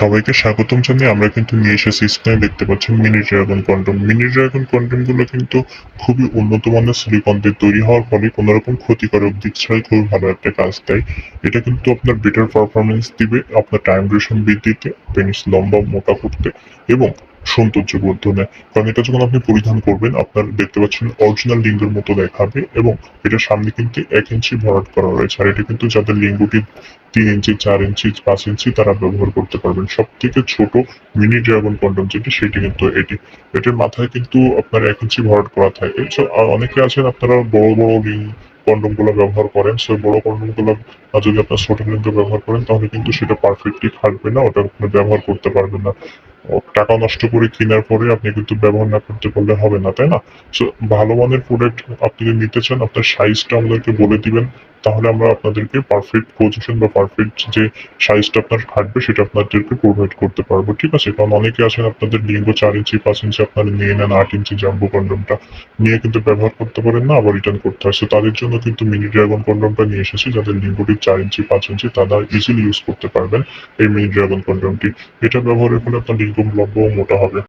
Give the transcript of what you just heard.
সবাইকে স্বাগতম জানিয়ে আমরা কিন্তু নিয়ে এসেছি, স্ক্রিনে দেখতে পাচ্ছেন mini dragon condom. Mini dragon condom গুলো কিন্তু খুবই উন্নত মানের সিলিকন দিয়ে তৈরি হওয়ার ফলে কোনো রকম ক্ষতিকারক দিক ছাড়াই খুবই ভালো একটা কাজ দেয়। এটা কিন্তু আপনার বেটার পারফরমেন্স দিবে, আপনার টাইম ডিউরেশন বৃদ্ধিতে, পেনিস লম্বা মোটা করতে এবং সৌন্দর্য বর্ধনে। কারণ এটা যখন আপনি পরিধান করবেন আপনার দেখতে পাচ্ছেন অরিজিনাল লিঙ্গের মতো দেখাবে এবং এটার সামনে কিন্তু 1 ইঞ্চি ভরাট করা রয়েছে। আর এটা কিন্তু যাদের লিঙ্গটি 3 ইঞ্চি, 4 ইঞ্চি, 5 ইঞ্চি তারা ব্যবহার করতে পারবেন। সব থেকে ছোট মিনি ড্রাগন কন্ডম যেটি সেটি কিন্তু এটি। এটির মাথায় কিন্তু আপনার 1 ইঞ্চি ভরাট করা থাকে। সো অনেকে আছেন আপনারা বড় বড় কন্ডম গুলো ব্যবহার করেন। সো বড় কন্ডম গুলো যদি আপনার ছোট লিঙ্গ ব্যবহার করেন তাহলে কিন্তু সেটা পারফেক্টলি খাটবে না, ওটা আপনি ব্যবহার করতে পারবেন না। টাকা নষ্ট করে কেনার পরে আপনি কিন্তু ব্যবহার না করতে পারলে হবে না, তাই না? সো ভালো মানের প্রোডাক্ট আপনি যদি নিতে চান আপনার সাইজটা আমাদেরকে বলে দিবেন, তাহলে আমরা আপনাদেরকে পারফেক্ট পজিশন বা পারফেক্ট যে সাইজটা আপনার খাটবে সেটা আপনাদেরকে প্রোভাইড করতে পারবো, ঠিক আছে? কারণ অনেকে আছেন আপনাদের লিঙ্গ 4 ইঞ্চি, 5 ইঞ্চি আপনারা নিয়ে নেন, 8 ইঞ্চি জাম্বো কন্ডমটা নিয়ে কিন্তু ব্যবহার করতে পারেন না, আবার রিটার্ন করতে হয়। সো তাদের জন্য কিন্তু মিনি ড্রাগন কন্ডমটা নিয়ে এসেছি, যাদের লিঙ্গটি 4 ইঞ্চি, 5 ইঞ্চি তারা ইজিলি ইউজ করতে পারবেন এই মিনি ড্রাগন কন্ডমটি। এটা ব্যবহারের ফলে আপনার লিঙ্গ লম্বা ও মোটা হবে।